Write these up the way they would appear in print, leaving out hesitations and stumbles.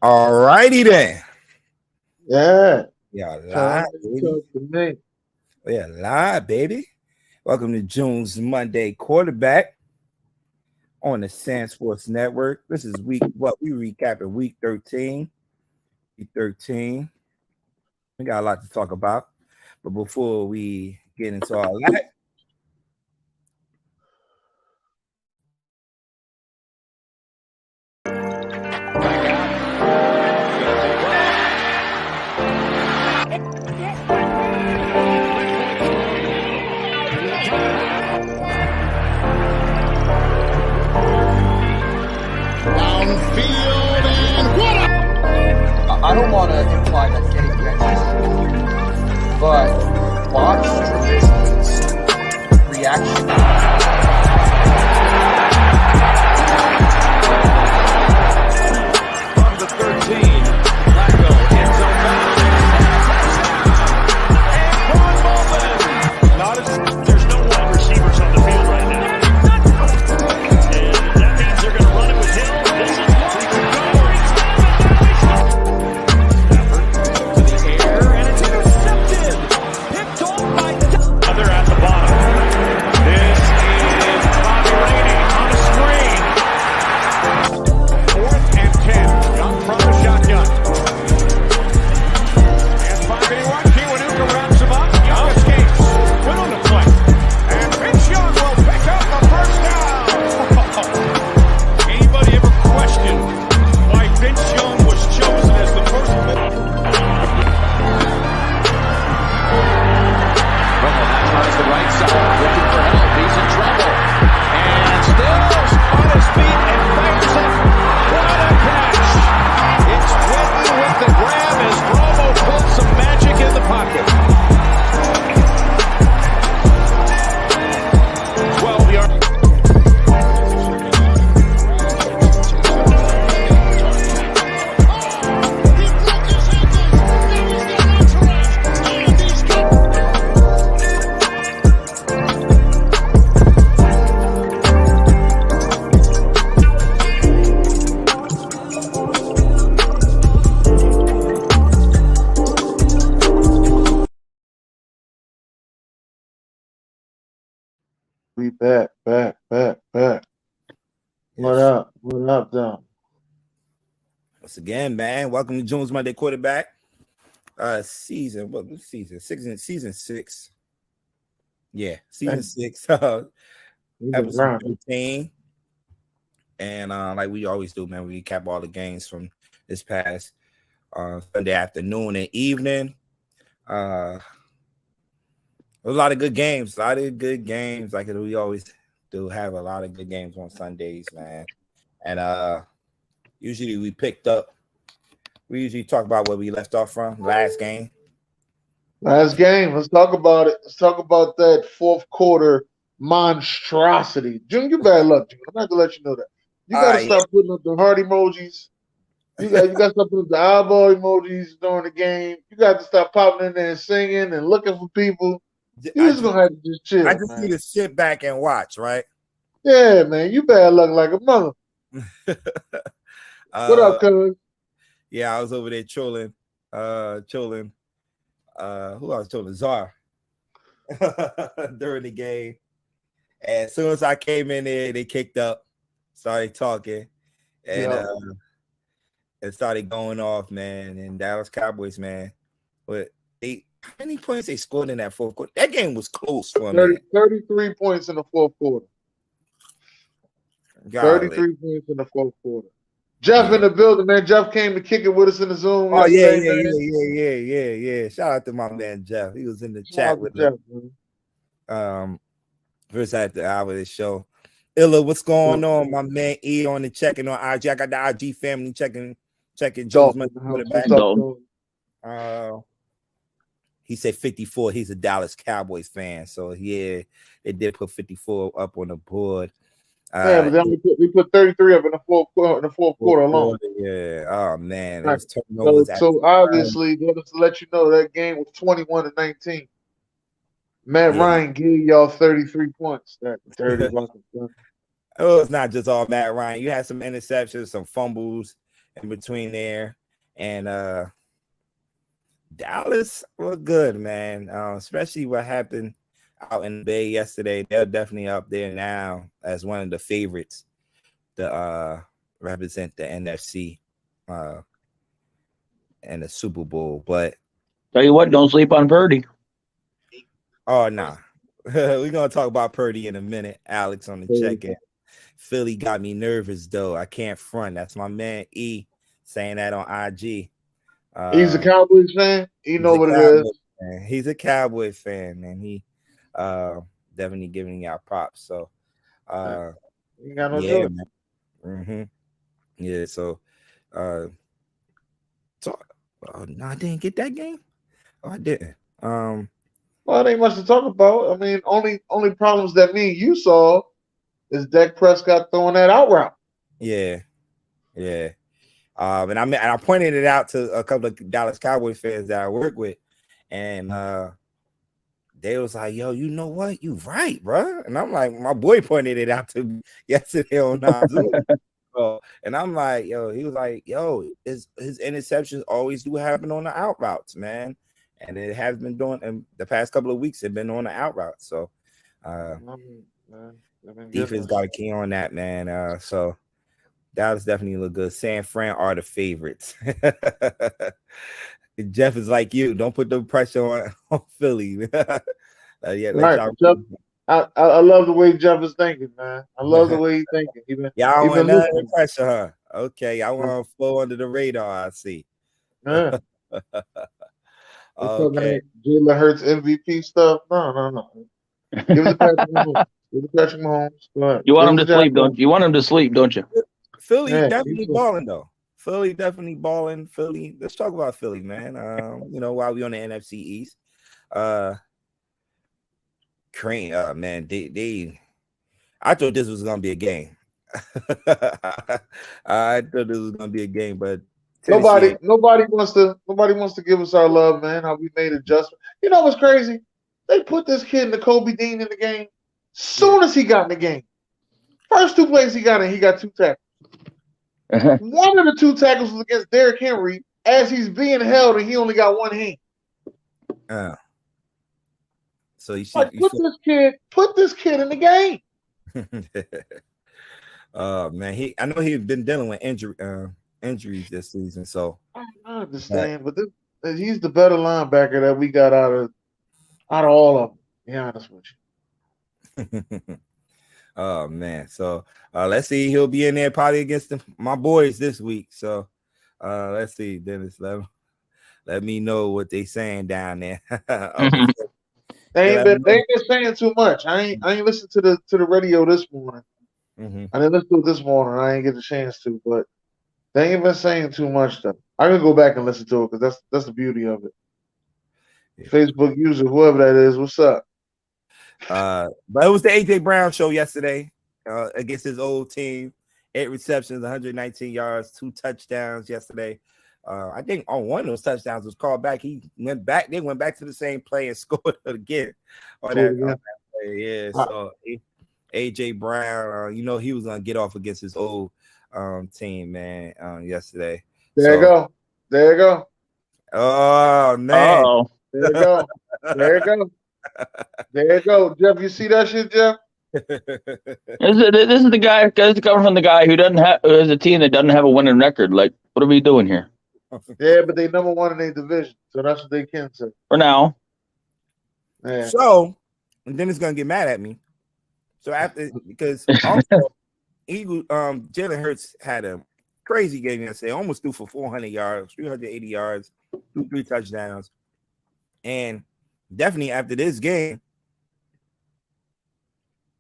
All righty then. Yeah. Yeah, live, baby. Yeah, live, baby. Welcome to June's Monday Quarterback on the SamzSportz Network. This is we recapping week 13. Week 13. We got a lot to talk about. But before we get into all that, I don't want to imply that getting catches, but watch Trubisky's reaction. From the 13, Flacco, end zone bound. And there's no wide receivers on the field right now. And that means they're going to run it with Hill. This is what we could go. We back. What up, Don? once again, man, welcome to June's Monday Quarterback. Season 6. Yeah, season 6. Episode 13. And like we always do, man, we recap all the games from this past Sunday afternoon and evening. A lot of good games, like we always do have a lot of good games on Sundays, man. And usually we usually talk about where we left off from last game. Let's talk about it. Let's talk about that fourth quarter monstrosity. June, you bad luck, June. I'm not gonna let you know that. You gotta stop putting up the heart emojis. You got to stop putting up the eyeball emojis during the game. You got to stop popping in there and singing and looking for people. You're just gonna have to just chill. I just need to sit back and watch, right? Yeah, man. You bad luck like a mother. What up, cuz? Yeah, I was over there trolling. Who I was trolling? Czar during the game. And as soon as I came in there, they kicked up, started talking, and it started going off, man. And Dallas Cowboys, man. But how many points they scored in that fourth quarter? That game was close for me. 33 points in the fourth quarter. 33 points in the fourth quarter. Jeff in the building, man. Jeff came to kick it with us in the Zoom. Oh, yeah. Shout out to my man Jeff. He was in the chat with Jeff, us. First after the hour of the show. Illa, what's going on? My man E on the checking on IG. I got the IG family checking Joe's money. He said 54. He's a Dallas Cowboys fan. So yeah, they did put 54 up on the board. Yeah, but then we put 33 up in the fourth quarter alone. Yeah. Oh man. Right. So obviously, just to let you know, that game was 21-19. Matt Ryan gave y'all 33 points. That 30 Oh, it's not just all Matt Ryan. You had some interceptions, some fumbles, in between there. And Dallas looked good, man. Especially what happened out in the Bay yesterday. They're definitely up there now as one of the favorites to represent the NFC and the Super Bowl. But tell you what, don't sleep on Purdy. oh nah. We're gonna talk about Purdy in a minute, Alex, on the check-in. Philly got me nervous though. I can't front. That's my man E saying that on IG. He's a Cowboys fan. He know what it is. Fan. He's a Cowboys fan, and he definitely giving y'all props. So you got no yeah, choice. Man. Yeah, so no, I didn't get that game. Oh, I didn't. Well, it ain't much to talk about. I mean, only problems that me and you saw is Dak Prescott throwing that out route. Yeah. And I pointed it out to a couple of Dallas Cowboys fans that I work with, and they was like, "Yo, you know what? You right, bro." And I'm like, my boy pointed it out to me yesterday on Zoom. And I'm like, "Yo," he was like, "Yo, his interceptions always do happen on the out routes, man." And it has been doing in the past couple of weeks. It's been on the out route, so defense got a key on that, man. So Dallas definitely look good. San Fran are the favorites. Jeff is like you. Don't put the pressure on Philly. Right. Jeff, I love the way Jeff is thinking, man. I love the way he's thinking. Y'all want none of the pressure, huh? Okay, I want to flow under the radar. I see. Yeah. Okay. Jalen Hurts MVP stuff. No. Give it to Patrick Mahomes. Give it to Patrick Mahomes. You want him to sleep, don't you? You want him to sleep, don't you? Philly definitely balling though. Philly definitely balling. Philly. Let's talk about Philly, man. While we on the NFC East, Crane. Man, they. I thought this was gonna be a game. I thought this was gonna be a game, but nobody wants to give us our love, man. How we made adjustments. You know what's crazy? They put this kid Nakobe Dean in the game. Soon as he got in the game, first 2 plays he got in, he got 2 tackles. One of the 2 tackles was against Derrick Henry as he's being held, and he only got 1 hand. So you should put this kid in the game. Man, I know he's been dealing with injuries this season, so I understand, but he's the better linebacker that we got out of all of them. To be honest with you. Oh man, so let's see. He'll be in there probably against my boys this week. So let's see, Dennis. Let me know what they saying down there. They ain't been saying too much. I ain't listened to the radio this morning. Mm-hmm. I didn't listen to it this morning. I ain't get a chance to, but they ain't been saying too much though. I'm gonna go back and listen to it because that's the beauty of it. Yeah. Facebook user, whoever that is, what's up? But it was the AJ Brown show yesterday against his old team. 8 receptions, 119 yards, 2 touchdowns yesterday. I think on one of those touchdowns was called back. They went back to the same play and scored again on that play. Yeah. So AJ Brown, he was gonna get off against his old team, man, yesterday. There you go. Oh man. Uh-oh. There you go. Jeff, you see that shit, Jeff? This is the guy. This is coming from the guy who has a team that doesn't have a winning record. Like, what are we doing here? Yeah, but they number 1 in their division, so that's what they can say for now. Yeah. So, and then it's gonna get mad at me. So because also Jalen Hurts had a crazy game yesterday. Almost threw for 400 yards, 380 yards, 3 touchdowns, and definitely after this game,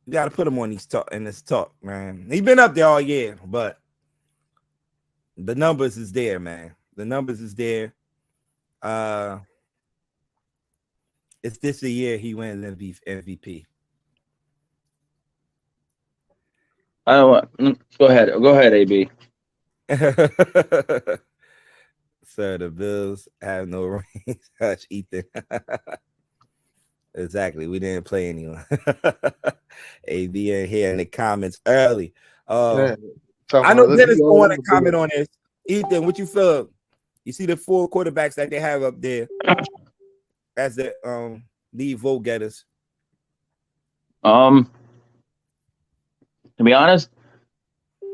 you got to put him on this talk, man. He's been up there all year, but the numbers is there, man. The numbers is there. It's this the year he wins MVP. Go ahead, AB. So the Bills have no rings. Hush, Ethan. Exactly. We didn't play anyone. AB in here in the comments early. I know Dennis don't want to comment on this. Ethan, what you feel? You see the 4 quarterbacks that they have up there as the lead vote getters. To be honest,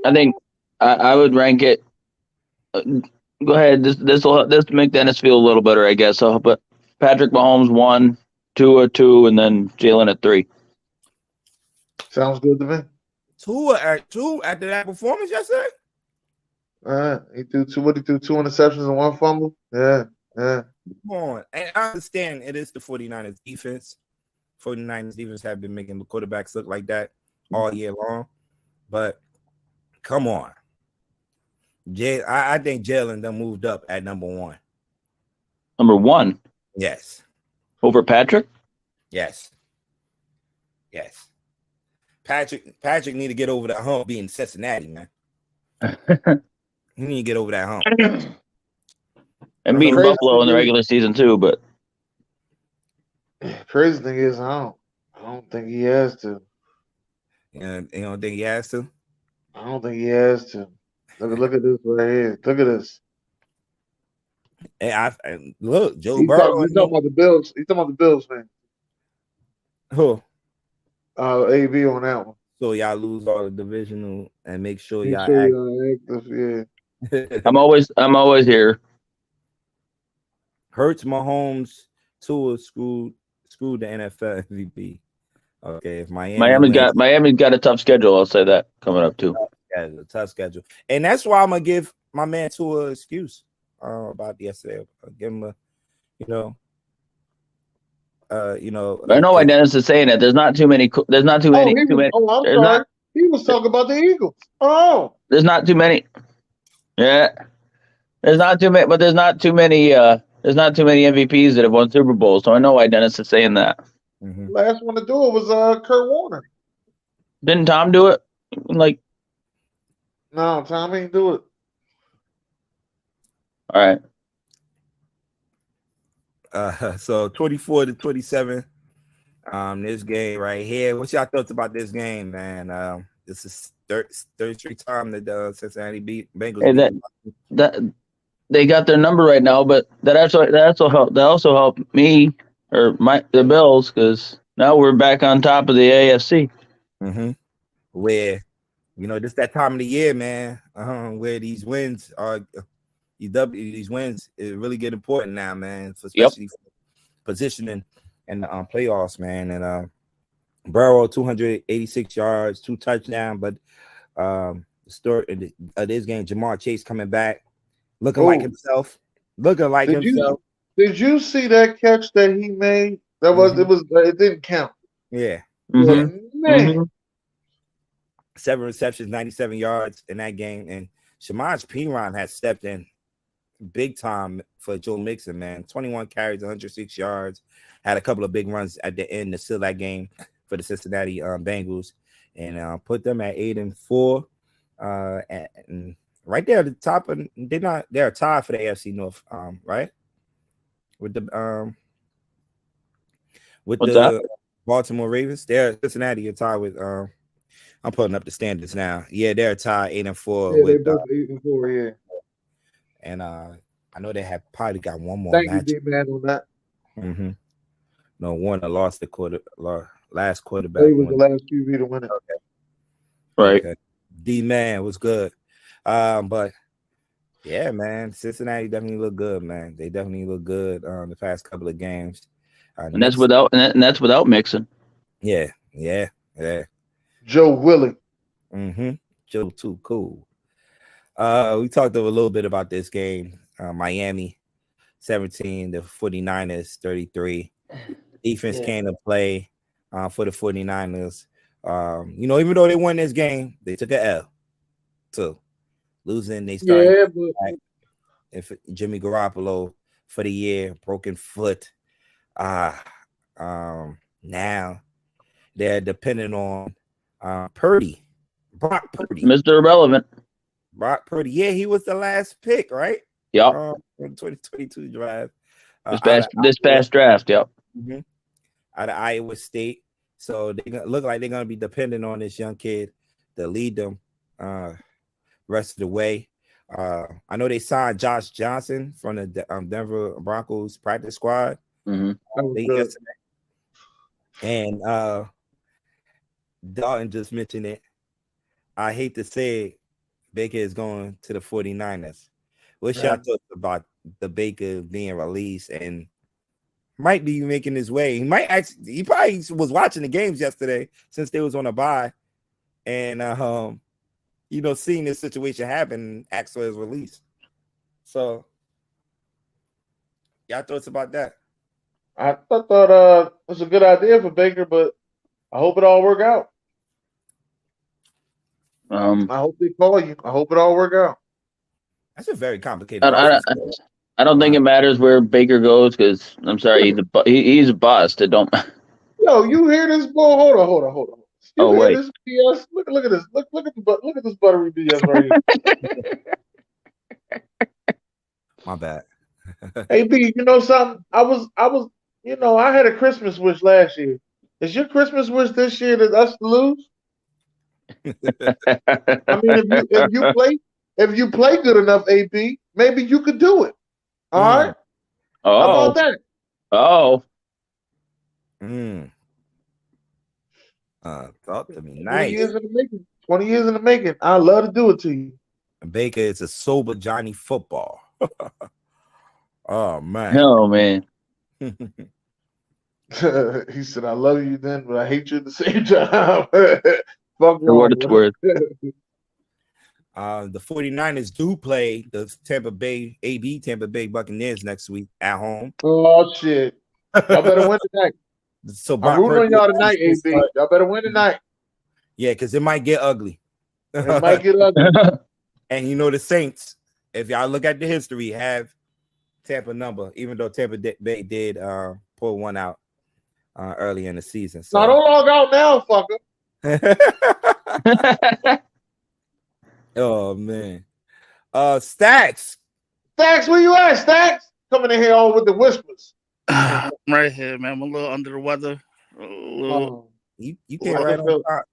I think I would rank it. Go ahead. This will make Dennis feel a little better, I guess. So, but Patrick Mahomes 1, Tua 2, and then Jalen at 3. Sounds good to me. Tua at 2 after that performance yesterday. He threw 2 interceptions and 1 fumble. Yeah. Come on. And I understand it is the 49ers defense. 49ers defense have been making the quarterbacks look like that all year long. But come on. I think Jalen done moved up at number 1. Number 1? Yes. Over Patrick? Yes. Patrick need to get over that hump being Cincinnati, man. He need to get over that hump. And beating Buffalo in the regular season too, but crazy thing is I don't think he has to. And you don't think he has to? I don't think he has to. Look at this right here. Look at this. And look, Joe He's Burrow. He's talking about the Bills. He's talking about the Bills, man. Who? AB on that one. So y'all lose all the divisional and make sure y'all active. Yeah. I'm always here. Hurts, Mahomes, Tua screwed the NFL MVP. Okay, if Miami's got a tough schedule, I'll say that coming up too. Yeah, it's a tough schedule, and that's why I'm gonna give my man Tua an excuse about yesterday. I'll give him I know why Dennis is saying that. There's not too many. Oh, I'm sorry. He was talking about the Eagles. Oh, there's not too many. Yeah, there's not too many. But there's not too many. There's not too many MVPs that have won Super Bowls. So I know why Dennis is saying that. Mm-hmm. Last one to do it was Kurt Warner. Didn't Tom do it? No, Tom ain't do it. All right. So 24-27. This game right here. What's y'all thoughts about this game, man? This is third straight time that Cincinnati beat Bengals. That they got their number right now, but that also helped me or the Bills because now we're back on top of the AFC. Mm-hmm. Where this that time of the year, man, where these wins are. These wins is really get important now, man, especially for positioning and the playoffs, man. And Burrow 286 yards, 2 touchdowns, but the story of this game, Jamar Chase coming back, looking like himself. Did you see that catch that he made? It didn't count. Yeah. Mm-hmm. Man. Mm-hmm. 7 receptions, 97 yards in that game, and Shamaj Piran has stepped in big time for Joe Mixon, man. 21 carries, 106 yards. Had a couple of big runs at the end to seal that game for the Cincinnati Bengals, and put them at 8-4. And right there at the top, and they're tied for the AFC North, right? With the Baltimore Ravens. They're Cincinnati are tied with I'm putting up the standards now. Yeah, they're tied 8-4 with they're both 8-4, yeah. And I know they have probably got one more match. Thank you, D-Man, on that. Mm-hmm. No, Warner lost the last quarterback. He was the last QB to win it. Okay. Right. Okay. D-Man was good. But yeah, man, Cincinnati definitely look good, man. They definitely look good the past couple of games. And that's without Mixon. Yeah. Joe Willie. Mm-hmm. Joe too cool. We talked a little bit about this game. Miami 17, the 49ers 33. Defense came to play for the 49ers. Even though they won this game, they took an L too. Losing, they started if Jimmy Garoppolo for the year, broken foot. Now they're dependent on Brock Purdy. Mr. Irrelevant. Brock Purdy. Yeah, he was the last pick, right? Yep. In 2022 draft. This past draft, yep. Mm-hmm. Out of Iowa State. So they look like they're going to be dependent on this young kid to lead them rest of the way. I know they signed Josh Johnson from the Denver Broncos practice squad late yesterday. And Dalton just mentioned it. I hate to say it, Baker is going to the 49ers. What's your thoughts about the Baker being released and might be making his way? He probably was watching the games yesterday since they was on a bye, and seeing this situation happen, asked for his release. So, y'all thoughts about that? I thought it was a good idea for Baker, but I hope it all work out. I hope they call you. I hope it all work out. That's a very complicated. I don't think it matters where Baker goes because I'm sorry, he's a bust. It don't. Yo, you hear this bull? Hold on. You hear this BS? Look at this. Look at this buttery BS right here. My bad. Hey B, you know something? I was, I had a Christmas wish last year. Is your Christmas wish this year that us to lose? I mean, if you play good enough, AB, maybe you could do it. All right. Oh. How about that? Oh. Talk to me. Nice. 20 years in the making. I'd love to do it to you. Baker is a sober Johnny football. Oh man. No man. He said, "I love you then, but I hate you at the same time." Fuck For what it's worth. The 49ers do play the Tampa Bay Buccaneers next week at home. Oh shit! Y'all better win tonight. So I'm rooting on y'all tonight, AB. Y'all better win tonight. Yeah, because it might get ugly. It might get ugly. And the Saints, if y'all look at the history, have Tampa number, even though Tampa Bay did pull one out early in the season. So don't log out now, fucker. Oh man. Stacks, where you at, Stacks? Coming in here all with the whispers. I'm right here, man. I'm a little under the weather. You came right on top.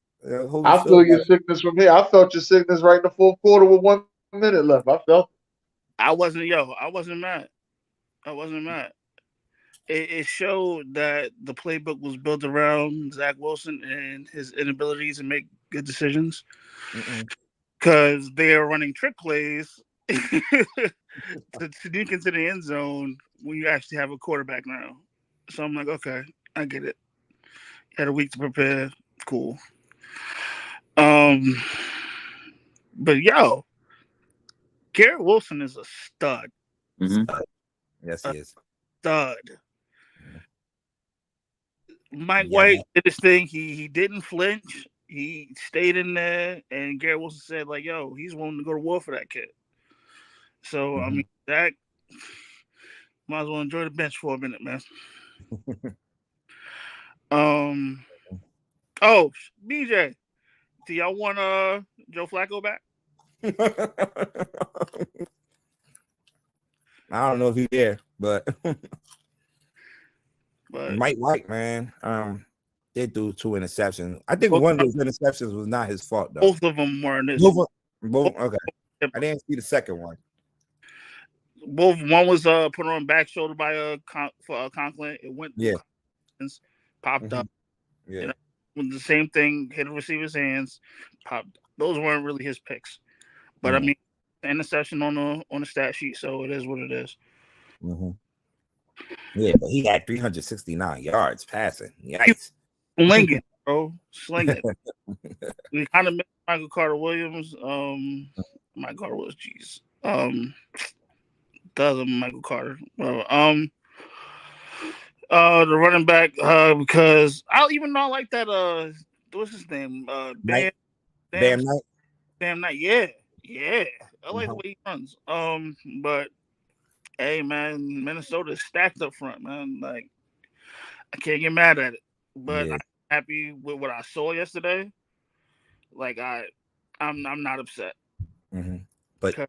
I feel your sickness from here. I felt your sickness right in the fourth quarter with 1 minute left. I felt it. I wasn't mad. It showed that the playbook was built around Zach Wilson and his inability to make good decisions. Because they are running trick plays to sneak into the end zone when you actually have a quarterback now. So I'm like, okay, I get it. You had a week to prepare. Cool. But Garrett Wilson is a stud. Yes, he is. Stud. Mike White did his thing. He didn't flinch. He stayed in there, and Garrett Wilson said, like, yo, he's willing to go to war for that kid. So, I mean, that might as well enjoy the bench for a minute, man. Oh, BJ, do y'all want Joe Flacco back? I don't know if he's there, but Mike White, man, they threw 2 interceptions. I think one of those interceptions was not his fault, though. Both of them weren't his. Both. Okay, I didn't see the second one. One was put on back shoulder by Conklin. It went popped up. Yeah, when the same thing hit a receiver's hands, popped. Those weren't really his picks, but I mean, interception on the stat sheet, so it is what it is. Yeah, but he had 369 yards passing. Yikes. Slinging, bro. Slinging. We kind of missed Michael Carter Williams. Michael Carter Williams, jeez. The other Michael Carter. The running back, because I even know I like that. What's his name? Bam Knight. Yeah. I like the way he runs. But hey, man, Minnesota's stacked up front, man. Like, I can't get mad at it. But I'm happy with what I saw yesterday. Like, I'm not upset. But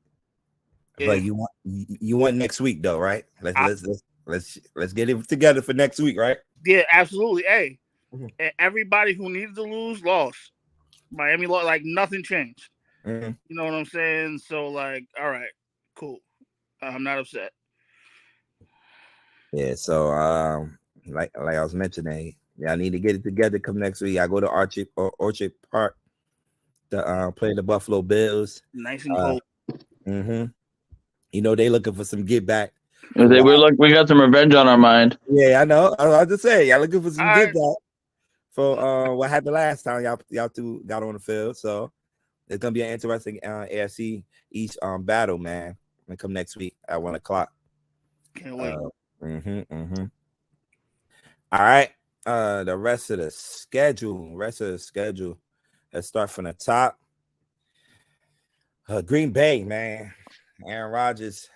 you want next week though, right? Let's get it together for next week, right? Yeah, absolutely. Hey, everybody who needed to lose lost. Miami lost. Like, nothing changed. Mm-hmm. You know what I'm saying? So like, all right, cool. I'm not upset. Yeah. So like I was mentioning, I need to get it together. Come next week, I go to Orchard Park to play the Buffalo Bills. Nice and cold. Mm-hmm. You know they looking for some get back. We got some revenge on our mind. Yeah, I know. I was just saying, y'all looking for some I- get back for what happened last time y'all two got on the field. So it's gonna be an interesting AFC East battle, man. Gonna come next week at 1:00. Can't wait. All right. The rest of the schedule. Let's start from the top. Green Bay, man. Aaron Rodgers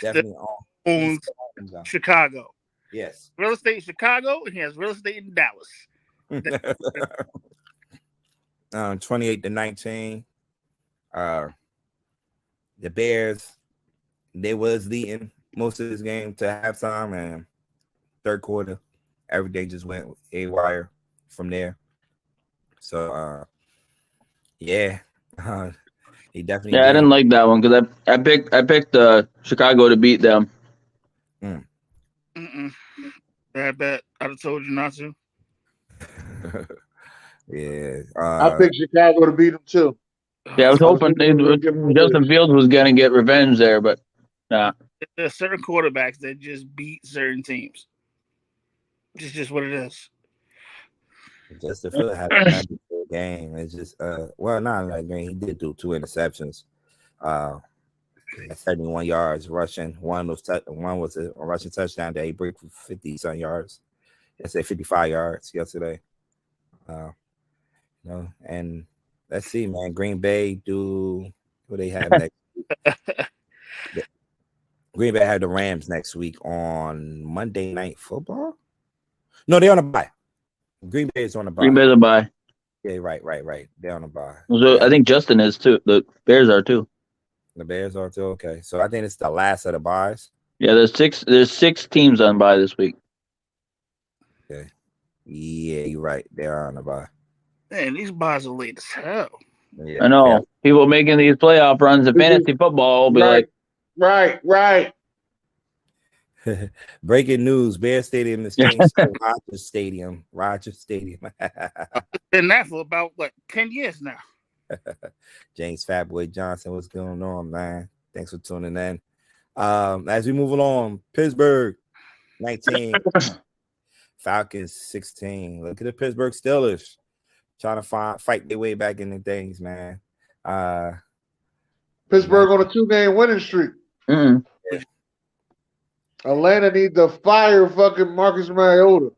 definitely owns Chicago. Yes. Real estate in Chicago, and he has real estate in Dallas. 28-19. The Bears, they was leading most of this game to halftime, and third quarter, everything just went haywire from there. So, yeah, he definitely. Yeah, I didn't like that one because I picked Chicago to beat them. Bad bet. I'd have told you not to. Yeah, I picked Chicago to beat them too. Yeah, I was hoping Justin Fields was gonna get revenge there, but nah. There's certain quarterbacks that just beat certain teams. It's just what it is. Justin Fields had a magical game. It's just well, not like game. He did do 2 interceptions. 71 yards rushing. One was a rushing touchdown that he broke for 50-some yards. I said 55 yards yesterday. And let's see, man. Green Bay do what they have next week. Green Bay have the Rams next week on Monday Night Football. No, they're on a bye. Green Bay is on a bye. Green Bay's a bye. Yeah, right. They're on a bye. So I think Justin is too. The Bears are too. The Bears are too. Okay, so I think it's the last of the byes. Yeah, there's 6 teams on bye this week. Okay. Yeah, you're right. They are on a bye. Man, these byes are late as hell. Yeah, I know. People making these playoff runs in fantasy football will be like, right. Breaking news: Bear Stadium is changed to Rogers Stadium. Been that for about 10 years now. James Fatboy Johnson, what's going on, man? Thanks for tuning in. As we move along, Pittsburgh 19, Falcons 16. Look at the Pittsburgh Steelers trying to fight their way back into things, man. Pittsburgh on a 2-game winning streak. yeah. Atlanta need to fire fucking Marcus Mariota.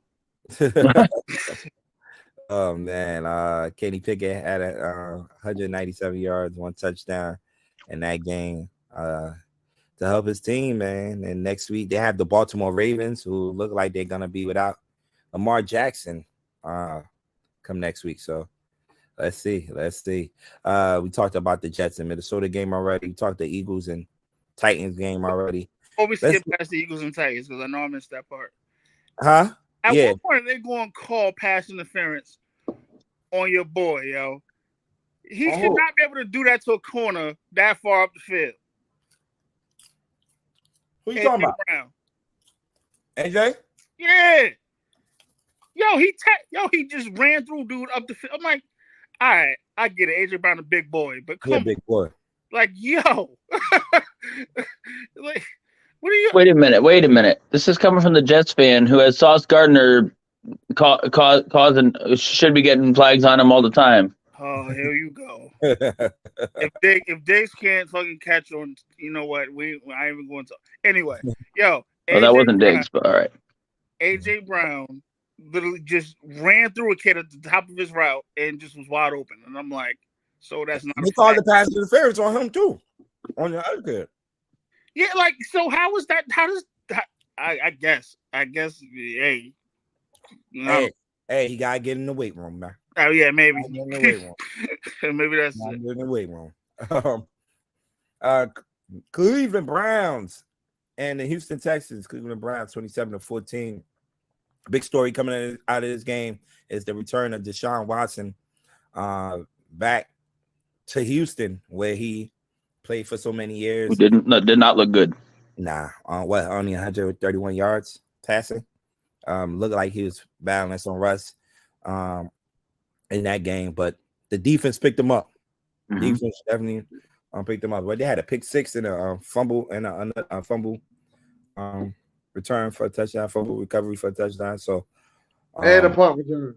Oh man, Kenny Pickett had 197 yards, 1 touchdown in that game to help his team, man. And next week they have the Baltimore Ravens, who look like they're gonna be without Lamar Jackson come next week. So let's see. We talked about the Jets and Minnesota game already. We talked the Eagles and Titans game already. Before we skip past the Eagles and Titans, because I know I missed that part. Huh? At what point are they going to call pass interference on your boy, yo? He should not be able to do that to a corner that far up the field. Who you talking about? Brown. AJ? Yeah. He just ran through dude up the field. I'm like, all right, I get it. AJ Brown a big boy, but come on. Big boy. Like, yo. Like, what are you? Wait a minute. This is coming from the Jets fan who has Sauce Gardner causing should be getting flags on him all the time. Oh, here you go. if Diggs can't fucking catch on, you know what? I ain't even going to. Anyway, yo. Well, that wasn't Diggs, but all right. AJ Brown literally just ran through a kid at the top of his route and just was wide open. And I'm like, so that's not. They called the pass interference on him too, on the other kid. Yeah, like, so how is that? How does that? I guess. Hey, hey, he gotta get in the weight room, man. Oh yeah, maybe. Get in the weight room. Maybe that's it. Get in the weight room. Cleveland Browns and the Houston Texans. Cleveland Browns 27-14. Big story coming out of this game is the return of Deshaun Watson back to Houston, where he played for so many years. Who did not look good. Nah, only 131 yards passing. Looked like he was balanced on Russ in that game, but the defense picked him up. Mhm. Defense definitely picked them up. But they had a pick six and a fumble and a fumble return for a touchdown, fumble recovery for a touchdown. So and a punt return.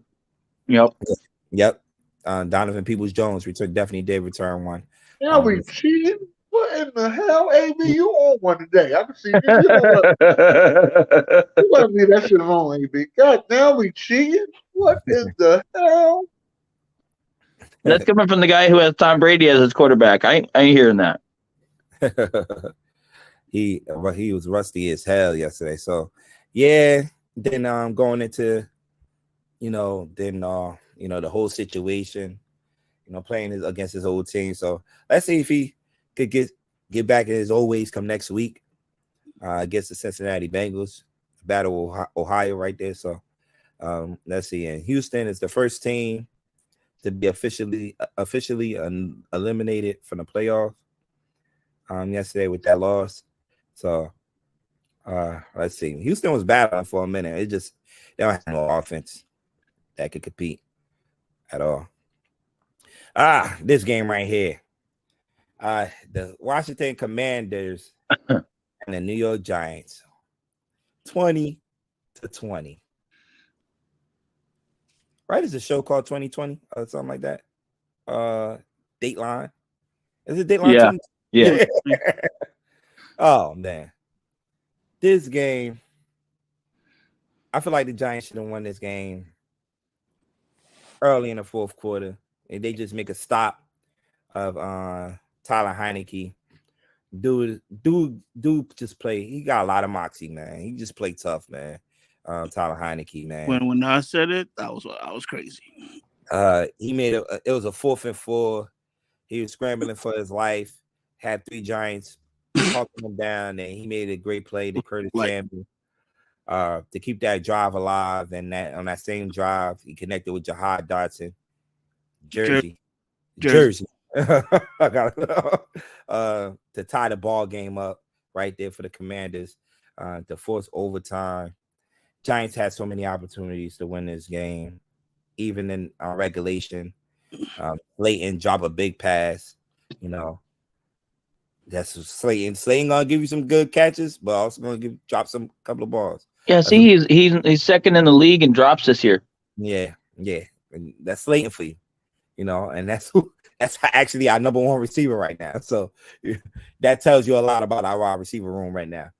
Yep. Donovan Peoples-Jones definitely did return one. Now we cheating? What in the hell, AB? You on one today? I can see you. You let me that shit alone, AB. God, now we cheating? What in the hell? That's coming from the guy who has Tom Brady as his quarterback. I ain't hearing that. He was rusty as hell yesterday. So yeah, then going into the whole situation, playing against his old team. So let's see if he could get back in his old ways come next week against the Cincinnati Bengals. Battle Ohio right there. So let's see. And Houston is the first team to be officially eliminated from the playoff yesterday with that loss. So let's see. Houston was battling for a minute. They don't have no offense that could compete at all. This game right here. The Washington Commanders and the New York Giants. 20-20. Right? Is a show called 2020 or something like that? Dateline. Is it Dateline? Yeah. Oh man. This game, I feel like the Giants should have won this game early in the fourth quarter. And they just make a stop of Tyler Heineke. Dude just play. He got a lot of moxie, man. He just played tough, man. Tyler Heineke, man. When I said it, I was crazy. He made it was a 4th and 4. He was scrambling for his life. Had 3 Giants talking him down, and he made a great play to Curtis Samuel to keep that drive alive. And that on that same drive, he connected with Jahad Dotson, Jersey. I got to tie the ball game up right there for the Commanders to force overtime. Giants had so many opportunities to win this game, even in regulation. Slayton drop a big pass, That's Slayton. Slayton gonna give you some good catches, but also gonna drop some couple of balls. Yeah, see, he's second in the league in drops this year. Yeah, and that's Slayton for you, and that's actually our number 1 receiver right now. So that tells you a lot about our wide receiver room right now.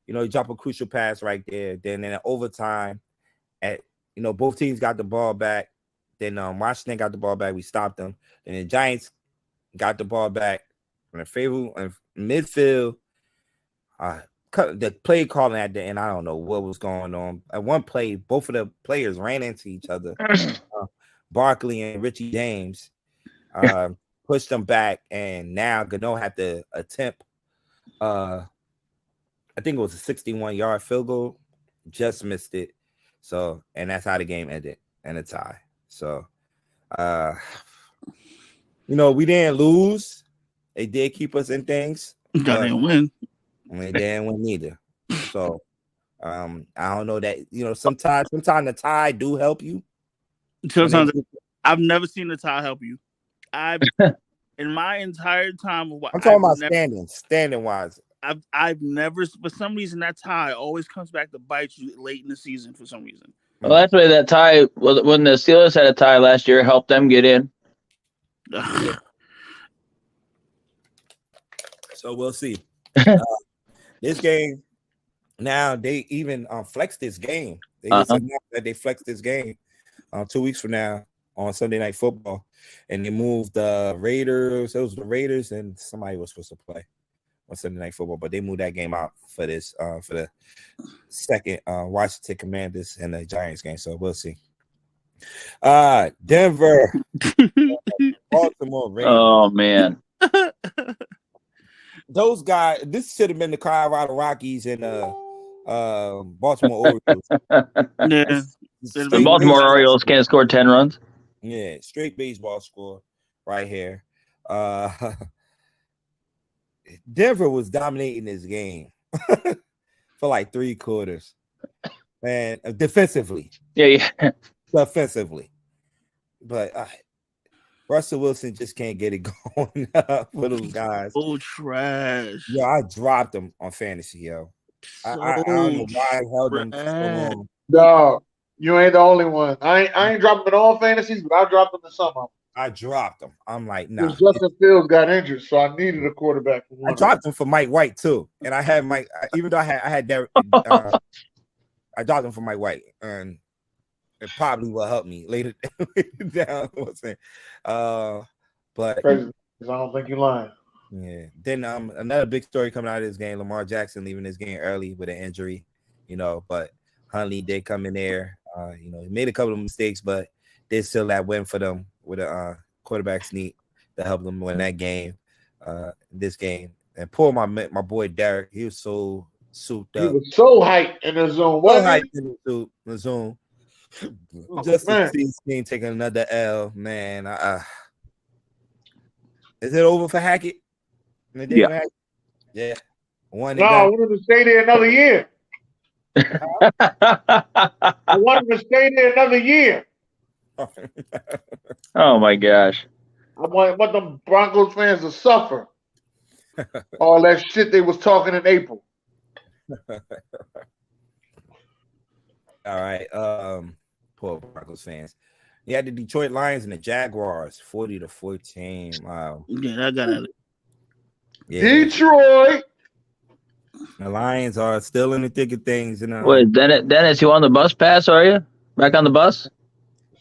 He dropped a crucial pass right there. Then in overtime, both teams got the ball back. Then Washington got the ball back. We stopped them. Then the Giants got the ball back in the favorable midfield. The play calling at the end, I don't know what was going on. At one play, both of the players ran into each other. Barkley and Richie James pushed them back, and now Gano had to attempt. I think it was a 61-yard field goal, just missed it. So, and that's how the game ended, and a tie. So, we didn't lose. They did keep us in things. They didn't win. We didn't win neither. So, I don't know that, sometimes the tie do help you. Sometimes I've never seen the tie help you. In my entire time of I'm talking about standing wise. I've never, for some reason, that tie always comes back to bite you late in the season for some reason. Well, that's why that tie, when the Steelers had a tie last year, helped them get in. So we'll see. This game, now they even flexed this game. They just announced that they flexed this game 2 weeks from now on Sunday Night Football. And they moved the Raiders. It was the Raiders and somebody was supposed to play on Sunday Night Football, but they moved that game out for this for the second Washington Commanders and the Giants game. So we'll see. Denver, Baltimore Ravens. Oh man, those guys. This should have been the Colorado Rockies and Baltimore Orioles. Yeah. the Baltimore Orioles can't score 10 runs. Yeah, straight baseball score right here. Denver was dominating this game for like 3 quarters, and defensively. Yeah. Defensively, but Russell Wilson just can't get it going for those guys. Oh, trash. Yo, I dropped them on fantasy, yo. I don't know why I held them so long. Dog, you ain't the only one. I ain't dropped them in all fantasies, but I dropped them in some of them. I dropped them. I'm like, nah. Because Justin Fields got injured, so I needed a quarterback. For one I dropped them for Mike White too, and I had Mike. Even though I had Derek, I dropped them for Mike White, and it probably will help me later down. But Crazy, I don't think you're lying. Yeah. Then another big story coming out of this game: Lamar Jackson leaving this game early with an injury. But Huntley did come in there. He made a couple of mistakes, but they still that win for them with a quarterback sneak to help them win that game. This game, and poor my boy Derek, he was so souped up. He was so hyped in the zone. So hyped in the zone. Just to see this team taking another L, man. Is it over for Hackett? Yeah. Yeah. I want him to stay there another year. I want him to stay there another year. Oh my gosh. I want them Broncos fans to suffer. All that shit they was talking in April. All right. Poor Broncos fans. You had the Detroit Lions and the Jaguars, 40-14. Wow. Yeah, I got it. Yeah. Detroit. The Lions are still in the thick of things. Wait, Dennis, you on the bus pass? Are you back on the bus?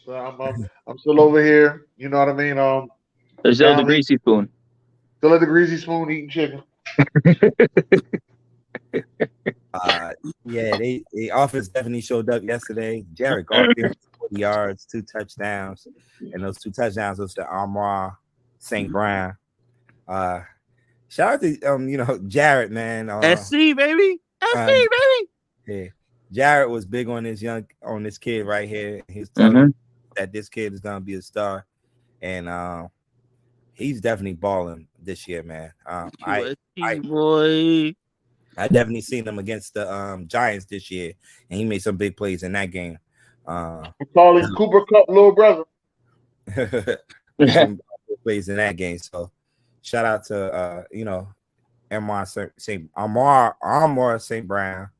So I'm still over here. You know what I mean? There's still the greasy spoon. Still at the greasy spoon eating chicken. Yeah, the offense definitely showed up yesterday. Jared Garfield, 40 yards, 2 touchdowns, and those 2 touchdowns was to Amon St. Brown. Shout out to Jared, man. SC baby, baby. Yeah, Jared was big on this kid right here. He's telling that this kid is gonna be a star, and he's definitely balling this year, man. I definitely seen him against the Giants this year, and he made some big plays in that game. I call him Cooper Kupp little brother. Some plays in that game. So shout out to Amon St. Brown.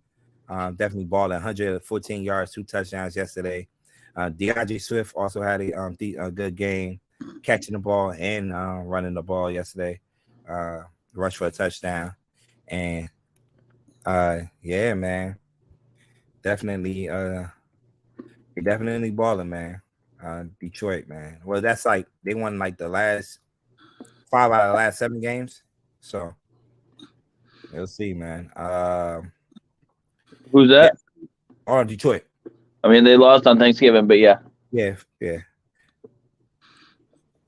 Definitely balling 114 yards, 2 touchdowns yesterday. DeAndre Swift also had a good game, catching the ball and running the ball yesterday. Rushed for a touchdown. And yeah, man. Definitely balling, man. Detroit, man. Well, that's like they won like the last 5 out of the last 7 games. So we'll see, man. Who's that? Yeah. Oh, Detroit. I mean, they lost on Thanksgiving, but yeah. Yeah.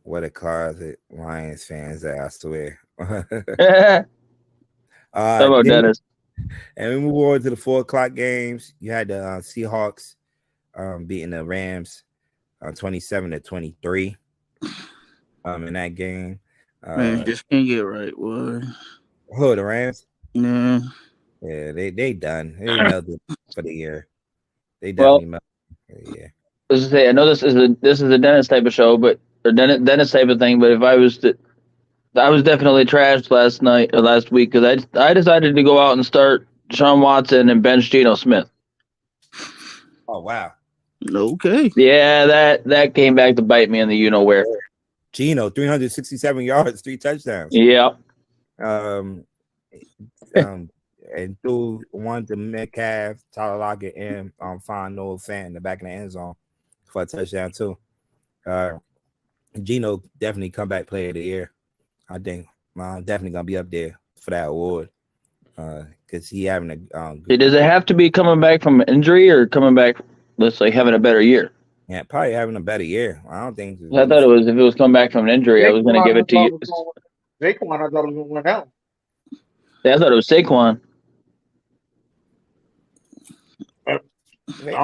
What a closet Lions fans are, I swear. How about Dennis? And we move on to the 4:00 games. You had the Seahawks beating the Rams 27-23 in that game. Man, just can't get right. What? Who, the Rams? Yeah. Yeah, they done. They melted for the year. They definitely melted for the year. I was to say, I know this is a Dennis type of show, but or Dennis type of thing. But if I was definitely trashed last week because I decided to go out and start Deshaun Watson and bench Geno Smith. Oh wow. Okay. Yeah, that came back to bite me in the where. Geno, 367 yards, 3 touchdowns. Yeah. And threw one to Metcalf, Tyler Lockett, and Fine Noah Fant in the back of the end zone for a touchdown too. Geno definitely comeback player of the year. I think definitely gonna be up there for that award because he having a. Does it have to be coming back from injury or coming back? Let's say having a better year. Yeah, probably having a better year. I don't think. I thought it was if it was coming back from an injury, I was going to give it to you. Saquon, I thought it was going to win out. Yeah, I thought it was Saquon. I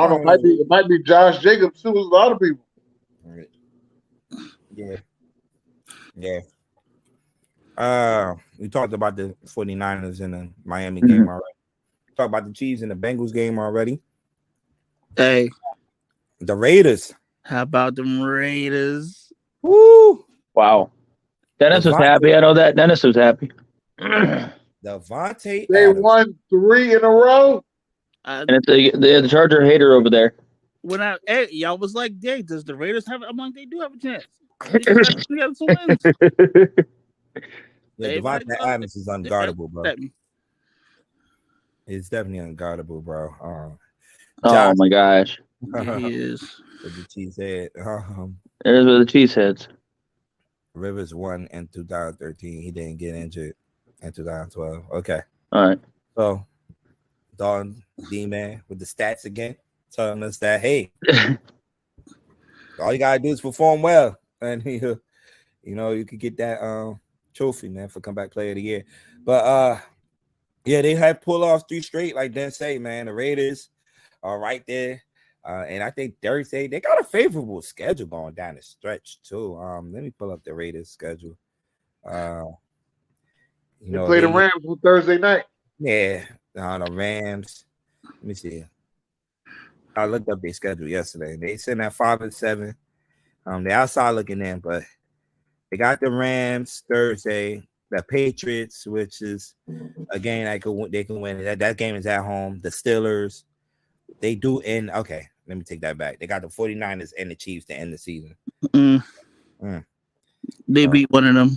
don't know. It might be Josh Jacobs too. There's a lot of people. Yeah. Yeah. We talked about the 49ers in the Miami game already. Talked about the Chiefs in the Bengals game already. Hey, The Raiders. how about them Raiders? Woo! Wow. Dennis was Devontae- happy. I know that. Dennis was happy. Devontae They Adams. won 3 in a row. And it's the Charger hater over there. When y'all was like, "Hey, does the Raiders have?" I'm like, they do have a chance. They got some wins. Yeah, Everybody Devontae thought Adams is unguardable, bro. that me. It's definitely unguardable, bro. Oh Josh, my gosh. Yeah, he is. with the Chiefs head. There's where the cheese heads. Rivers won in 2013. He didn't get injured in 2012. Okay. All right. So, Don D-Man with the stats again, telling us that, hey, all you got to do is perform well. And, you could get that trophy, man, for comeback player of the year. But, yeah, they had pull off 3 straight, like Dan say, man. The Raiders are right there. And I think Thursday, they got a favorable schedule going down the stretch, too. Let me pull up the Raiders schedule. They play the Rams on Thursday night. Yeah, the Rams. Let me see. I looked up their schedule yesterday. They sitting at 5-7. They're outside looking in, but they got the Rams Thursday, the Patriots, which is a game they can win. That game is at home. The Steelers, they do end. Okay, let me take that back. They got the 49ers and the Chiefs to end the season. They beat one of them.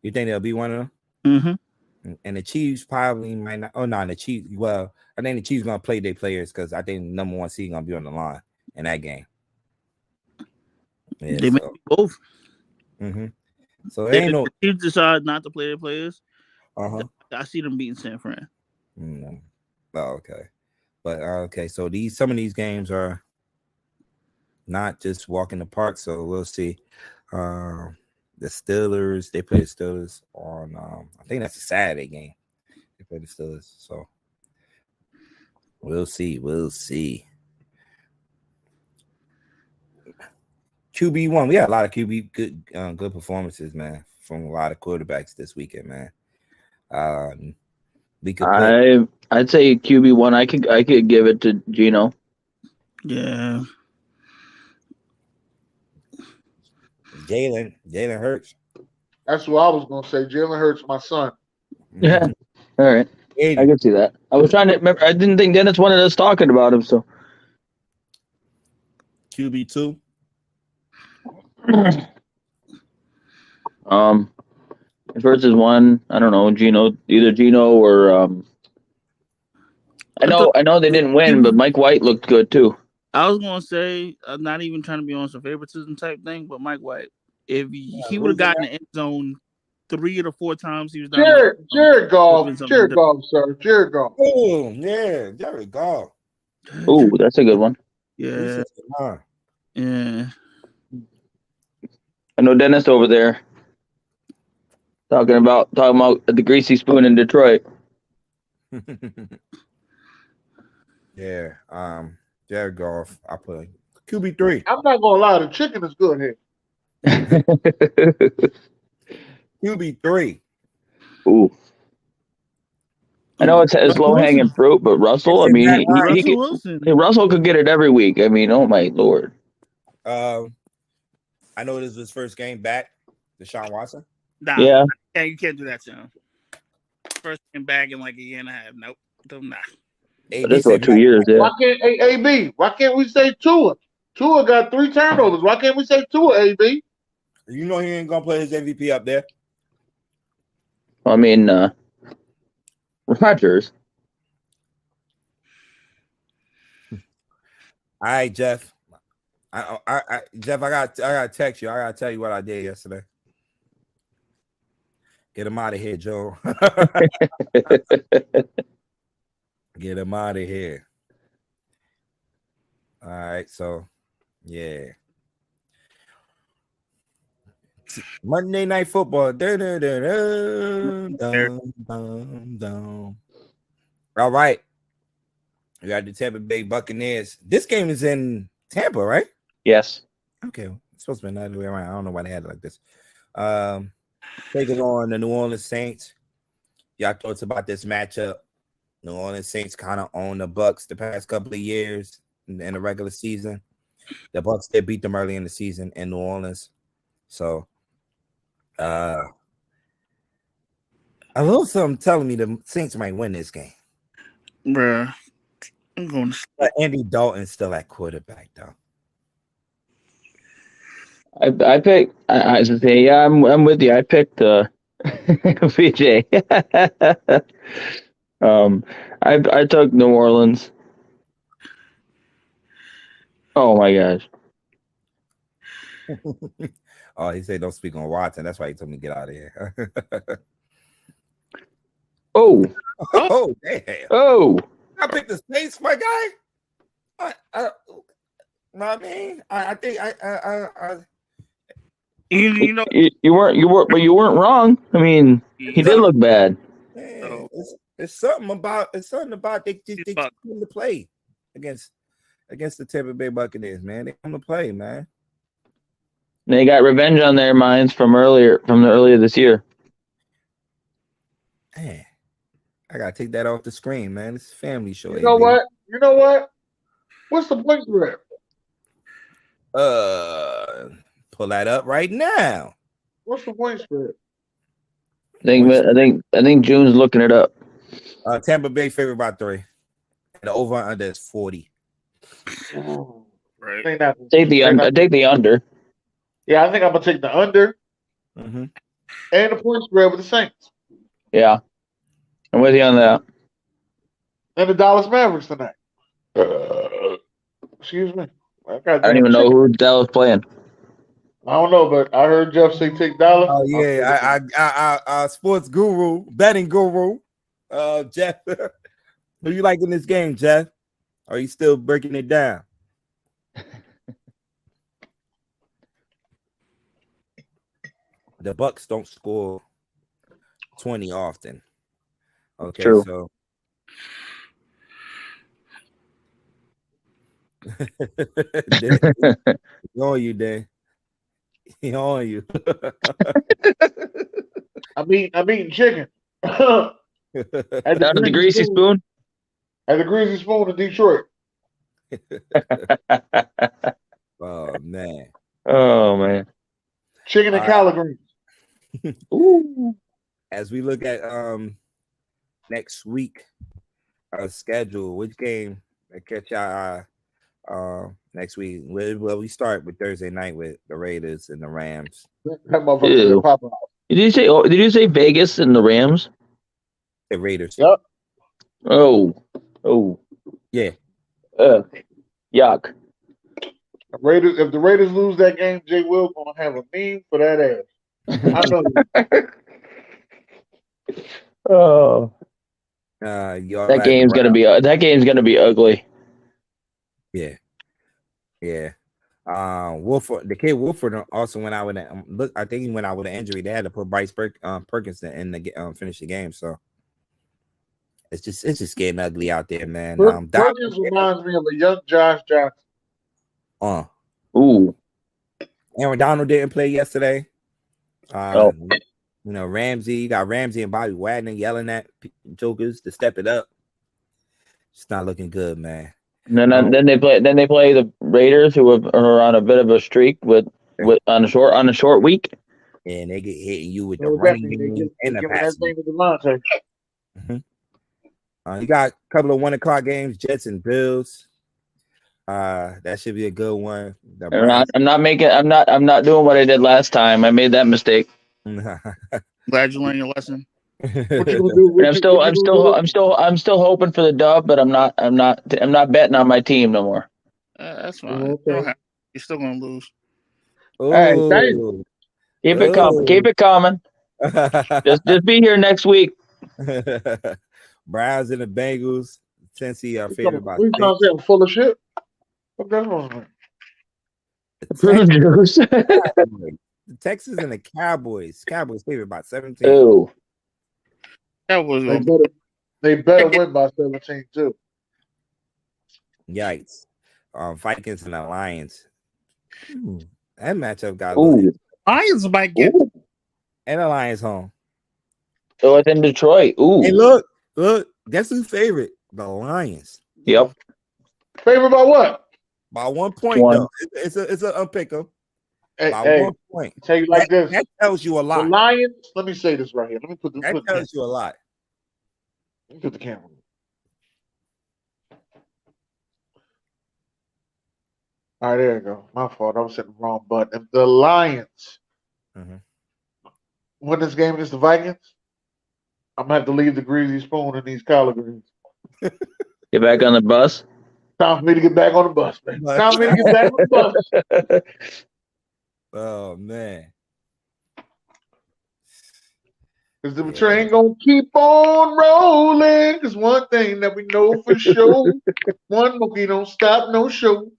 You think they'll be one of them? Mm-hmm. And the Chiefs probably might not. Oh no, the Chiefs. Well, I think the Chiefs gonna play their players because I think the number 1 seed gonna be on the line in that game. Yeah, They may be both. Mm-hmm. So there ain't no. The Chiefs decide not to play their players. I see them beating San Fran. Oh, okay, but okay. So some of these games are not just walk in the park. So we'll see. The Steelers, they play the Steelers on I think that's a Saturday game. They play the Steelers. So we'll see. QB1. We had a lot of QB good performances, man, from a lot of quarterbacks this weekend, man. We could I'd say QB1. I could give it to Gino. Yeah. Jalen Hurts. That's what I was gonna say. Jalen Hurts, my son. Yeah. All right. I can see that. I was trying to remember. I didn't think Dennis wanted us talking about him. So QB2. Versus 1. I don't know. Gino, either Gino or I know they didn't win, but Mike White looked good too. I was gonna say, I'm not even trying to be on some favoritism type thing, but Mike White, if he would have gotten the end zone 3 or 4 times, he was down. Jared Goff, sir. Jared Goff. Oh yeah, Jared Goff. Oh, that's a good one. Yeah. Yeah. I know Dennis over there talking about the greasy spoon in Detroit. Yeah. Jared Goff. I put QB3. I'm not gonna lie, the chicken is good here. QB3. Ooh. I know it's low hanging fruit, but Russell, I mean, Russell could get it every week. I mean, oh my Lord. I know this was his first game back, Deshaun Watson. Nah, yeah, you can't do that, Sean. First game back in like a year and a half. Nope, nah. That's about 2 years. Yeah. Why can't we say Tua? Tua got 3 turnovers. Why can't we say Tua, AB? You know he ain't gonna play his MVP up there. I mean, Rodgers. All right, Jeff. Jeff, I gotta text you. I gotta tell you what I did yesterday. Get him out of here, Joe. Get him out of here. All right, so yeah. Monday Night Football. All right. We got the Tampa Bay Buccaneers. This game is in Tampa, right? Yes. Okay. That's supposed to be another way around. I don't know why they had it like this. Taking on the New Orleans Saints. Y'all thoughts about this matchup? New Orleans Saints kind of own the Bucks the past couple of years in the regular season. The Bucks did beat them early in the season in New Orleans. So a little something telling me the Saints might win this game. Bruh. I'm going to But Andy Dalton's still at quarterback, though. I picked. I say, yeah, I'm with you. I picked VJ. I took New Orleans. Oh my gosh. Oh, he said don't speak on Watson. That's why he told me to get out of here. Oh, Oh, damn. oh. I picked the Saints, my guy. I mean, I think you know, You weren't, but you weren't wrong. I mean, he did look bad. man, it's something about they come to play against the Tampa Bay Buccaneers, man. They come to play, man. They got revenge on their minds from earlier this year. Man, I gotta take that off the screen, man. It's a family show. You know what? You know what? What's the point spread? Pull that up right now. What's the point spread? I think June's looking it up. Tampa Bay favorite by 3. The over under is 40. right. Take the under. Yeah, I think I'm gonna take the under Mm-hmm. and the point spread with the Saints Yeah, I'm with you on that. and the Dallas Mavericks tonight. Excuse me. I don't even know who Dallas playing. I don't know, but I heard Jeff say take Dallas. Oh yeah, I sports guru, betting guru, Jeff. Who you like in this game, Jeff? Are you still breaking it down? The Bucks don't score 20 often. Okay, True. so he on you, Dan. He on you. I'm eating chicken. At Down to the greasy spoon. At the greasy spoon in Detroit. Oh man. Oh man. Chicken and collard greens. Ooh. As we look at next week schedule, which game catch y'all next week? Well, we start with Thursday night with the Raiders and the Rams. That motherfucker pop out. Did you say Vegas and the Rams? The Raiders. Yep. Oh. Yeah. Yuck. If the Raiders lose that game, Jay Will gonna have a meme for that ass. I know. Oh. That game's gonna be ugly. Yeah. Wolford, the kid Wolford also went out with I think he went out with an injury. They had to put Bryce Perkins in the finish the game. So it's just getting ugly out there, man. Perkins reminds me of a young Josh Johnson. Ooh. Aaron Donald didn't play yesterday. Ramsey, you got Ramsey and Bobby Wagner yelling at jokers to step it up. It's not looking good, man. Then they play the Raiders, who are on a bit of a streak with on a short week. And they get hitting you with the running game and the passing. You got a couple of 1 o'clock games, Jets and Bills. That should be a good one. I'm not doing what I did last time. I made that mistake. Glad you learned your lesson. I'm still hoping for the dub, but I'm not betting on my team no more. That's fine. Okay. You're still gonna lose. All right, keep it coming. just be here next week. Browns and the Bengals. Tennessee are favored by 6. I'm full of shit. What that was? The Texans and the Cowboys. Cowboys favored by 17. Ew. That was they better win by 17 too. Yikes. Vikings and the Lions. That matchup got Ooh. Lions might get. Ooh. and the Lions home. So it's in Detroit. Ooh. Hey, look. Guess who's favorite? The Lions. Yep. Favorite by what? By 1 point, One. though. It's a unpick 'em. Hey, By hey, 1 point. tell you like this. That tells you a The lot. Lions. Let me say this right here. Let me put the. That tells you a lot. Let me put the camera. All right, there you go. My fault. I was hitting the wrong button. If the Lions win this game against the Vikings, I'm gonna have to leave the greasy spoon and these collard greens. Get back on the bus. Time for me to get back on the bus, man. Time for me to get back on the bus. Oh, man. Because the train gonna keep on rolling. Because one thing that we know for sure, one monkey don't stop no show.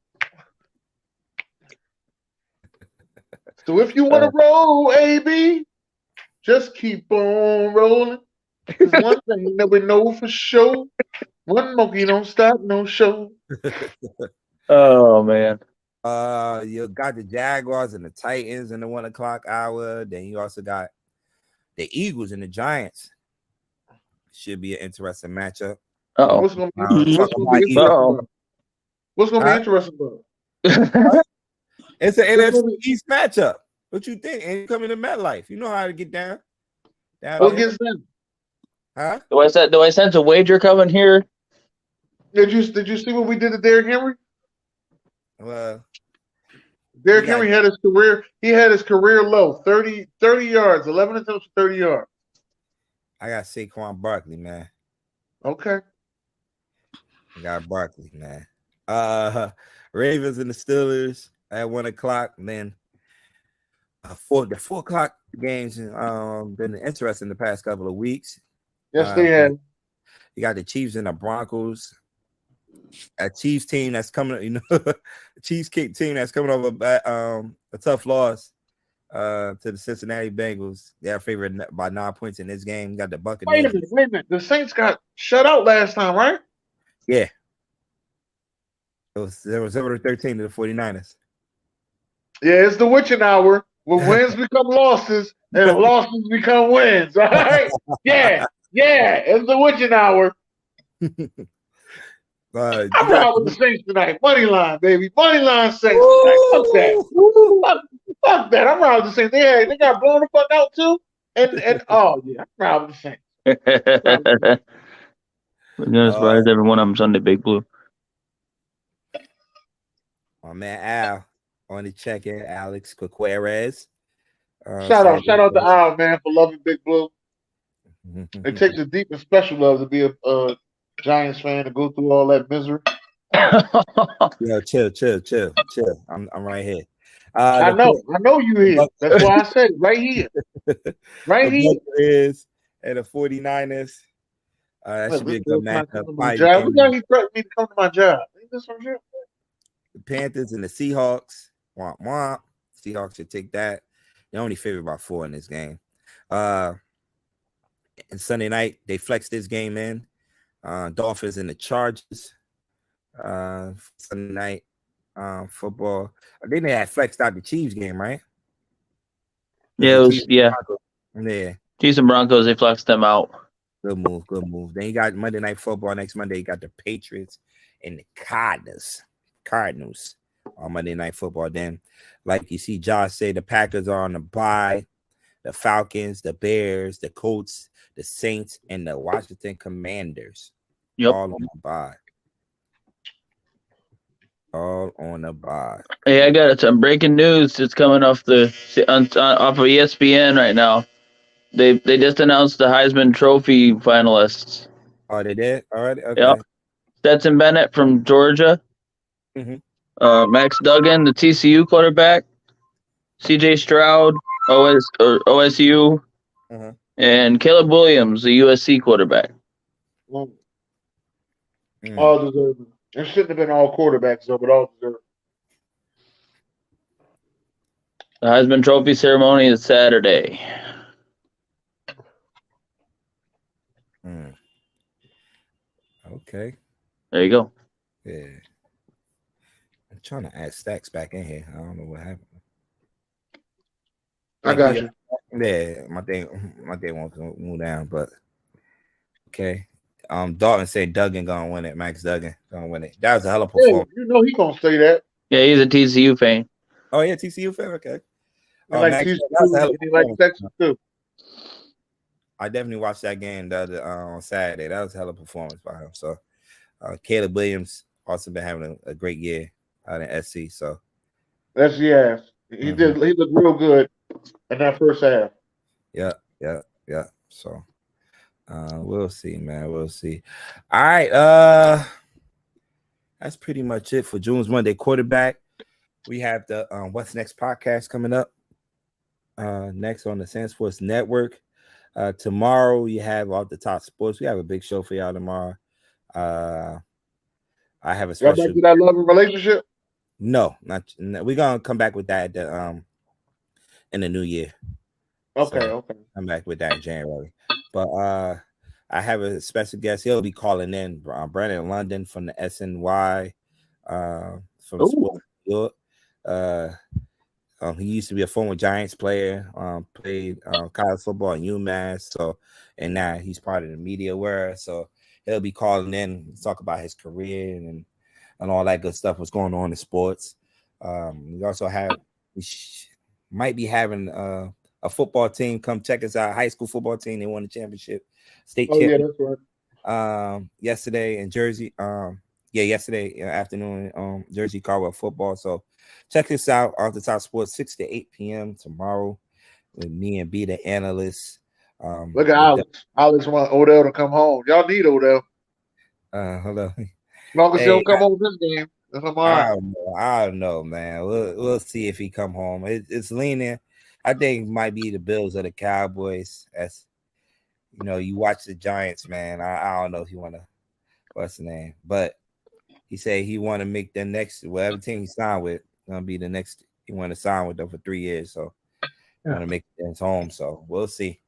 So if you want to roll, AB, just keep on rolling. Because one thing that we know for sure, one monkey don't stop no show. Oh man. You got the Jaguars and the Titans in the 1 o'clock hour. Then you also got the Eagles and the Giants. Should be an interesting matchup. Uh-oh. What's gonna be interesting about it? It's an What's NFC gonna be- East matchup. What you think? And you coming to MetLife. You know how to get down. What there. against them? Huh? Do I sense a wager coming here? Did you see what we did to Derrick Henry? Well, Derrick Henry had his career. He had his career low, 30 yards, 11 attempts for 30 yards. I got Saquon Barkley, man. Okay. I got Barkley, man. Ravens and the Steelers at 1 o'clock. Then the 4 o'clock games been interesting the past couple of weeks. Yes, they have. You got the Chiefs and the Broncos. A Chiefs team that's coming, a Chiefs team that's coming over a tough loss to the Cincinnati Bengals. They're favored by 9 points in this game. You got the Buccaneers. Wait a minute. The Saints got shut out last time, right? Yeah. It was 0-13 to the 49ers. Yeah, it's the witching hour where wins become losses and losses become wins. All right? Yeah, it's the witching hour. I'm out with the Saints tonight. Money line, baby. Money line Saints tonight. Fuck that. Fuck that. I'm out with the Saints. They got blown the fuck out too. And oh yeah, I'm out with the Saints. We're gonna surprise everyone on Sunday, Big Blue. My man Al on the check-in, Alex Coquerez. Shout out to Al, man, for loving Big Blue. It takes a deep and special love to be a Giants fan to go through all that misery. Yo, chill. I'm right here. I know you here. That's why I said right here. Right here. Is and the 49ers. That should be a good matchup. What guy he threatened me to come to my job? Ain't this some shit? The Panthers and the Seahawks. Womp womp. Seahawks should take that. They're only favored by 4 in this game. And Sunday night, they flexed this game in. Dolphins and the Chargers. Sunday night football. I think they had flexed out the Chiefs game, right? Yeah, Yeah. Chiefs and Broncos, they flexed them out. Good move. Then you got Monday Night Football next Monday. You got the Patriots and the Cardinals on Monday Night Football. Then, like you see Josh say, the Packers are on the bye. The Falcons, the Bears, the Colts, the Saints, and the Washington Commanders. Yep. All on the bye. All on the bye. Hey, I got some breaking news. It's coming off off of ESPN right now. They just announced the Heisman Trophy finalists. Oh, they did? All right. Okay. Yep. Stetson Bennett from Georgia. Mm-hmm. Max Duggan, the TCU quarterback. CJ Stroud, OSU. Uh-huh. And Caleb Williams, the USC quarterback. All deserving. It shouldn't have been all quarterbacks, though, but all deserving. The Heisman Trophy ceremony is Saturday. Okay. There you go. Yeah. I'm trying to add Stacks back in here. I don't know what happened. I got you. Yeah, my thing won't move down, but okay. Dalton said Duggan gonna win it. Max Duggan gonna win it. That was a hell of a performance. You know he gonna say that. Yeah, he's a TCU fan. Oh yeah, TCU fan. Okay. He like Max, TCU, that was a hell of a and he like performance. Texas too. I definitely watched that game the other on Saturday. That was a hell of a performance by him. So Caleb Williams also been having a great year out in SC. So That's he did. He looked real good in that first half. Yeah. So we'll see, man. We'll see. All right. That's pretty much it for June's Monday quarterback. We have the What's Next podcast coming up next on the SamzSportz Network. Tomorrow you have Off the Top Sports. We have a big show for y'all tomorrow. I have a Y'all special. back to that love and relationship? No, we're gonna come back with that in the new year. Okay, So, okay. I'm back with that in January. But I have a special guest. He'll be calling in Brandon London from the SNY from Sports New York. He used to be a former Giants player, played college football in UMass. So, and now he's part of the media world. So he'll be calling in to talk about his career and all that good stuff. What's going on in sports? We also might be having a football team come check us out. High school football team. They won the championship, state championship. Yeah, that's right. Yesterday in Jersey. Yesterday afternoon. Jersey Caldwell football. So check us out Off the Top Sports 6 to 8 p.m. tomorrow with me and B the analyst. Look at Alex. Alex want Odell to come home. Y'all need Odell. Hold on. As long as he don't come home this game, that's all right. I don't know, man. We'll see if he come home. It's leaning. I think it might be the Bills or the Cowboys. As you watch the Giants, man. I don't know if you want to. What's the name? But he said he want to make the next whatever team he signed with gonna be the next. He want to sign with them for 3 years, so want to make it his home. So we'll see.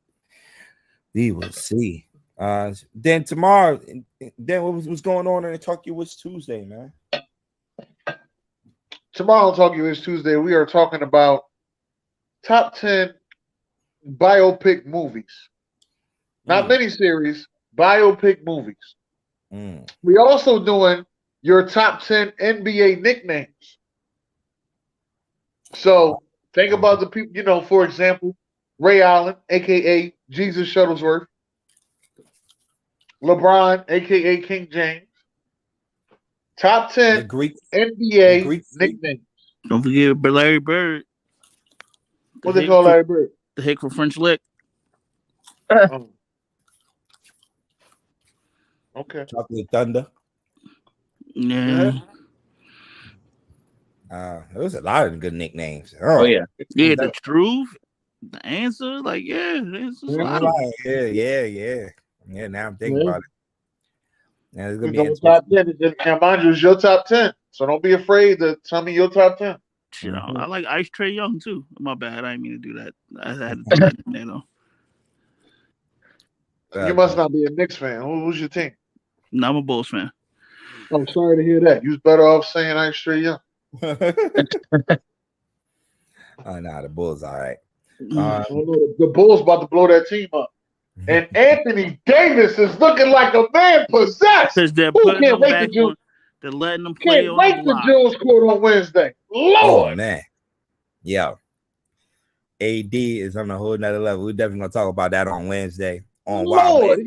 We will see. Then tomorrow, then what's going on in the Talk Your Wish Tuesday, man? Tomorrow on Talk Your Wish Tuesday, we are talking about top 10 biopic movies. Not miniseries, biopic movies. We also doing your top 10 NBA nicknames. So think about the people, for example, Ray Allen, a.k.a. Jesus Shuttlesworth. LeBron, a.k.a. King James. Top 10 NBA nicknames. Don't forget Larry Bird. What they call Larry Bird? The Hick for French Lick. Okay. Chocolate Thunder. Yeah. There was a lot of good nicknames. Oh yeah. Yeah, the truth. The answer, yeah. Yeah, now I'm thinking about it. Now it's gonna be top 10. Now, mind you, it's your top 10. So don't be afraid to tell me your top 10. Shit, I like Ice Trey Young too. My bad. I didn't mean to do that. I had to do that, You must not be a Knicks fan. Who's your team? No, I'm a Bulls fan. I'm sorry to hear that. You was better off saying Ice Trey Young. The Bulls, all right. The Bulls about to blow that team up. And Anthony Davis is looking like a man possessed. Because they're putting him back on. They're letting them play on the block. Jules Court on Wednesday. Lord. Oh, man. Yeah. AD is on a whole nother level. We're definitely going to talk about that on Wednesday. On Lord.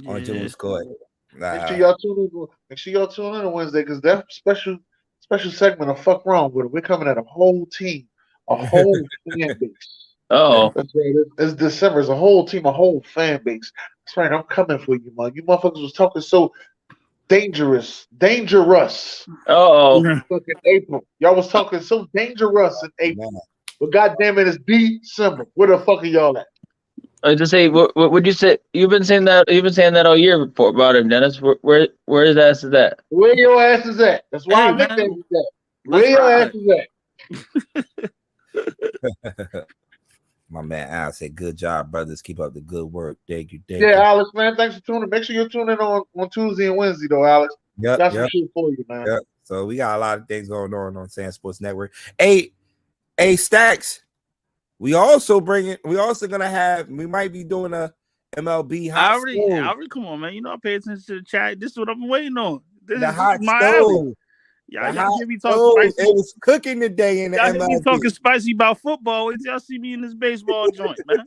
On Jules Court. Make sure y'all tune in on Wednesday because that special segment of Fuck Wrong with it. We're coming at a whole team, a whole fan base. Oh, that's right. It's December. It's a whole team, a whole fan base. That's right. I'm coming for you, man. You motherfuckers was talking so dangerous. Oh, fucking April. Y'all was talking so dangerous in April. Man. But goddamn it, it's December. Where the fuck are y'all at? I was just say, what would you say? You've been saying that all year before about him, Dennis. Where his ass is at? Where your ass is at? That's why I nicknamed you that. Where your ass is at? My man Al said, "Good job, brothers. Keep up the good work. Thank you." Alex, man. Thanks for tuning. Make sure you're tuning in on Tuesday and Wednesday, though, Alex. Got some shit for you, man. Yep. So we got a lot of things going on SamzSportz Network. Hey, Stacks. We also gonna have. We might be doing a MLB I hot already, stove. come on, man. You know I pay attention to the chat. This is what I've been waiting on. This The is hot my alley. stove. Y'all The hot hear me talk stove. spicy. It was cooking today in the Y'all hear me MLB. talking spicy about football. Wait till y'all see me in this baseball joint, man.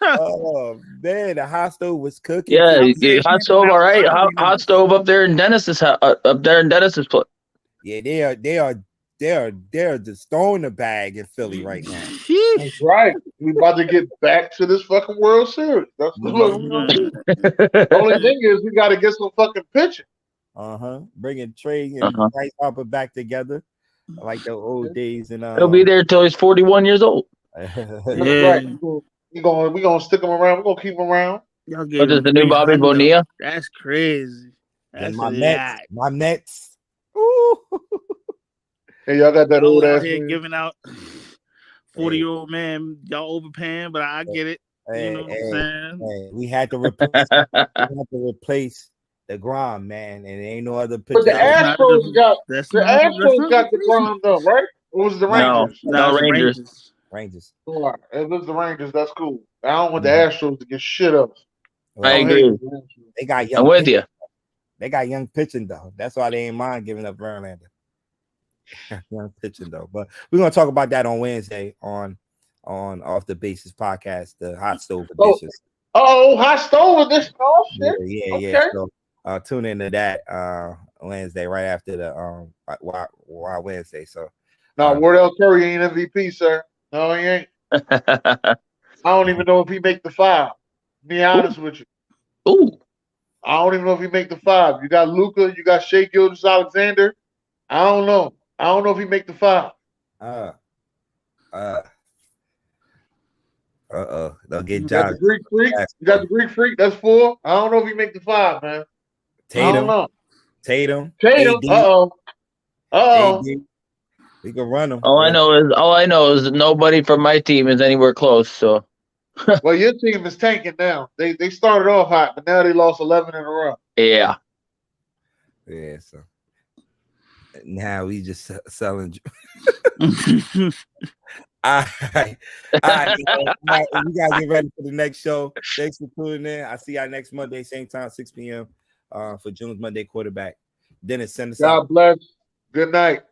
Oh man, the hot stove was cooking. Yeah, hot stove, all right. Hot stove up there in Dennis's place. Yeah, they're just throwing the bag in Philly right now. That's right. We about to get back to this fucking World Series. That's what we're gonna do. The only thing is we got to get some fucking pitching. Bringing Trey and Bryce Harper back together, like the old days. And He'll be there till he's 41 years old. That's right. We gonna stick him around. We're gonna keep him around. Y'all What gave is the new Bobby Bonilla? That's crazy. That's my a Mets. lot. My Mets. Ooh. Hey, y'all got that Y'all old out ass here man. giving out 40-year-old man. Y'all overpaying, but I get it. You know what I'm saying? We had to replace the Grom, man, and there ain't no other But pitcher. the Astros got the the ground up, right? Or was it the Rangers? No, Rangers. Rangers. All right. If it's the Rangers, that's cool. I don't want the Astros to get shit up. I agree. They got young. I'm with you. They got young pitching though. That's why they ain't mind giving up Verlander. Young pitching though, but we're gonna talk about that on Wednesday on Off the Bases podcast, the hot stove editions. Hot stove edition. Oh shit. Yeah. So tune into that Wednesday right after the Wild Wednesday. So now Wardell Curry ain't MVP, sir. No, he ain't. I don't even know if he make the 5. To be honest with you. Ooh. I don't even know if he make the 5. You got Luka, you got Shea Gilgeous-Alexander. I don't know. I don't know if he make the 5. They'll get You got the Greek Freak. You got the Greek Freak. That's 4. I don't know if he make the 5, man. Tatum. I don't know. Tatum. AD. We can run them. All I know is nobody from my team is anywhere close. So, well, your team is tanking now. They started off hot, but now they lost 11 in a row. Yeah. Yeah. So now we just selling. All right. We gotta get ready for the next show. Thanks for tuning in. I see y'all next Monday, same time, 6 p.m. For June's Monday Quarterback. Dennis, send us out. God bless. Good night.